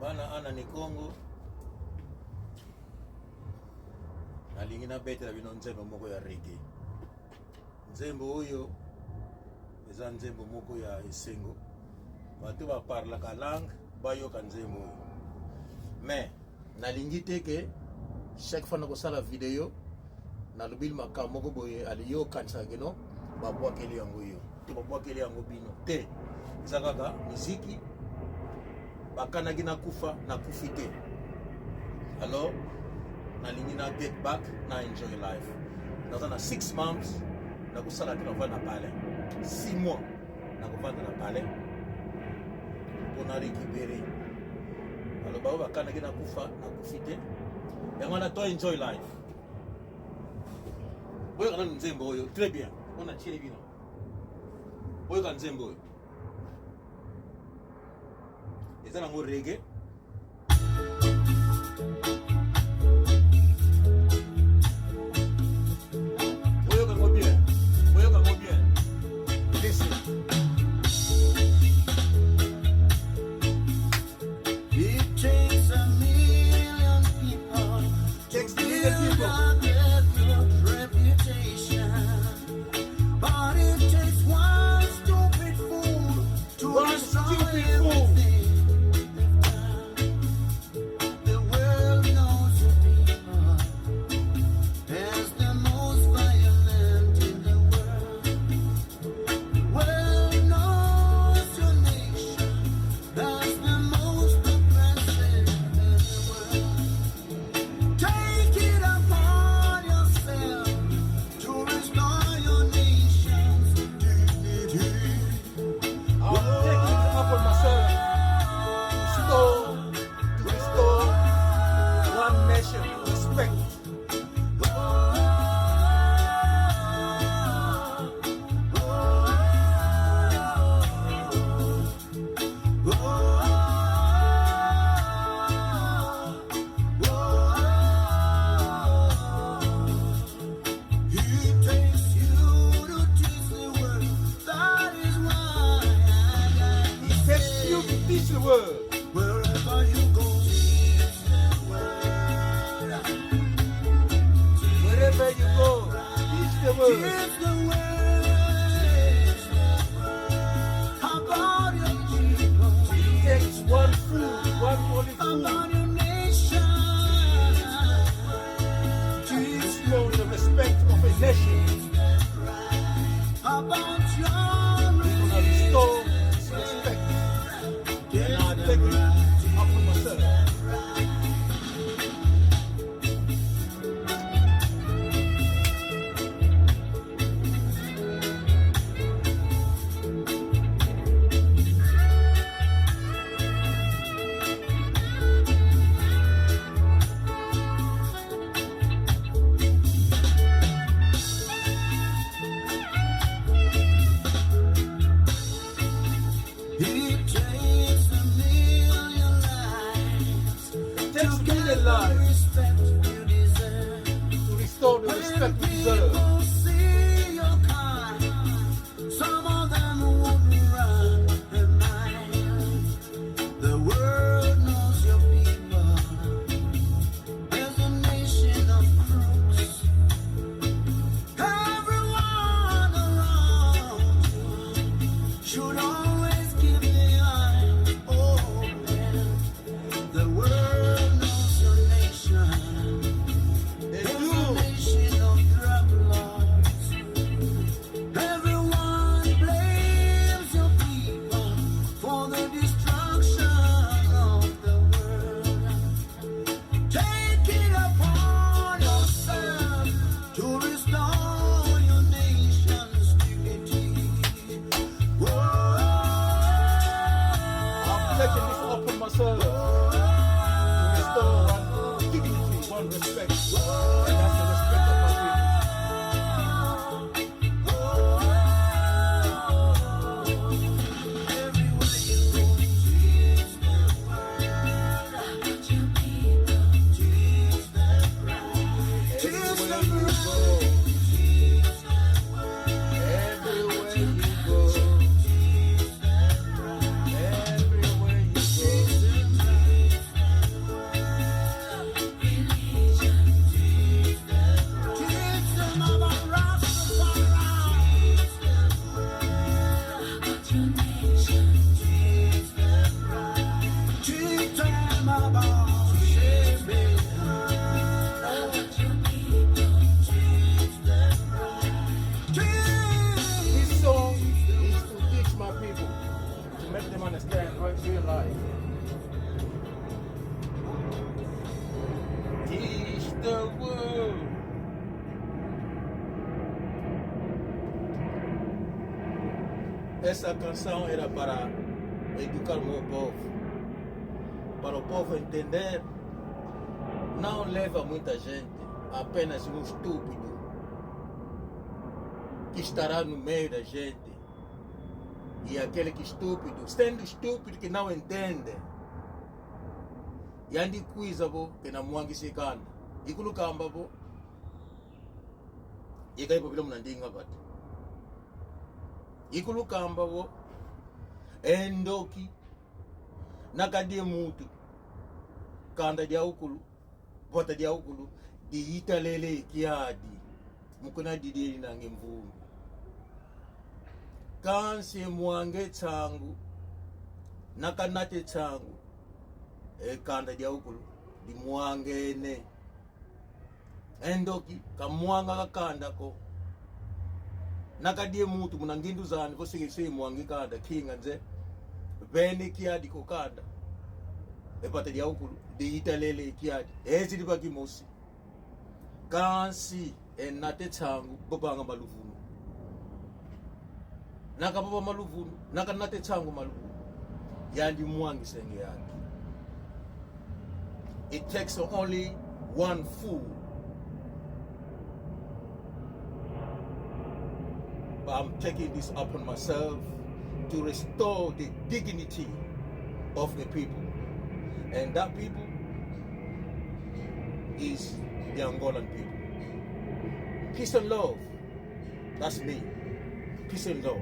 bana ana ni Congo nalingi na betela bino nzembo moko ya reggae. Nzembo oyo eza nzembo moko ya esengo, bato ba parla ka langue bayoka nzembo oyo. Mais nalingi te ke chaque fois nakosala video nalobi makambo moko boye aliyokanisa keno babwakeli yango yo te babwakeli yango bino te. Eza kaka miziki bakanaki nakufa nakufi te. Alors nalingi na get back na enjoy life. Naza na 6 months nakosala te navanda na palais, 6 mois nakovanda na palais mpona récupérer. Alors bao bakanaki nakufa nakufi te, yango na to enjoy life. Boyoka na nzembo oyo très bien, on a tiré bino. Boyoka nzembo oyo eza nango reggae. Boyoka ngo bien, boyoka ngo bien. Listen. It takes a million people to build a good reputation, but it takes one stupid fool to destroy everything. The world knows your people as the most violent in the world. The world knows your nation as the most oppressive in the world. Take it upon yourself to restore your nation's dignity. I'll take it upon myself to restore one nation respect. It takes you to teach the world. That is why It takes you to teach the world. wherever you go, teach the world. Wherever you go, teach the world. Teach the world about your people, It takes one fool, one holy fool, about your nation. to restore the respect of a nation. About your We're gonna restore this respect. And I take it upon myself. It takes a million lives It takes to a get million the lives respect you deserve. to restore the respect When we deserve. people see your kind, some of them wouldn't run a mile. The world knows your people. There's a nation of crooks. Everyone around you should always keep the eye open. The world knows your nation. They There's a do. nation of drug lords. Everyone blames your people for the destruction of the world. Take it upon yourself to restore your nation's dignity. Whoa. I'm taking this upon myself to restore one dignity, one respect. And that's the respect of my people. Everywhere you go, teach the world about your people. Teach them right. Teach Everywhere them you right. go, Teach them world. everywhere you go, Teach them right. everywhere you go, Teach them right. essa canção era para educar o meu povo, para o povo entender. Não leva muita gente, apenas um estúpido que estará no meio da gente. E aquele que estúpido, sendo estúpido que não entende, e andi coisa que na mwangi se canta, e quando camba e cai problema na dinga bat. E quando camba endoki, nakadie mutu, kanda dia ukulu, bota dia ukulu, di italele kiadi, mukuna didi na ngimvumbi. Kansi mwange changu, nakanate changu, kanda dia ukulu, di mwangene. Endoki, kamwanga kakanda ko. Nakadie mutu munangindu zani, kose mwange kanda, kinga nze, bene kiadi ko kanda. Epata dia ukulu, di italele kiadi, ezi diba kimosi. Kansi, nate changu, bobanga maluvunu. Nakababa maluvunu, nakanate changu maluvunu. Yandi mwangi senge yake. It takes only one fool. But I'm taking this upon myself to restore the dignity of the people. And that people is the Angolan people. Peace and love. That's me. Peace and love.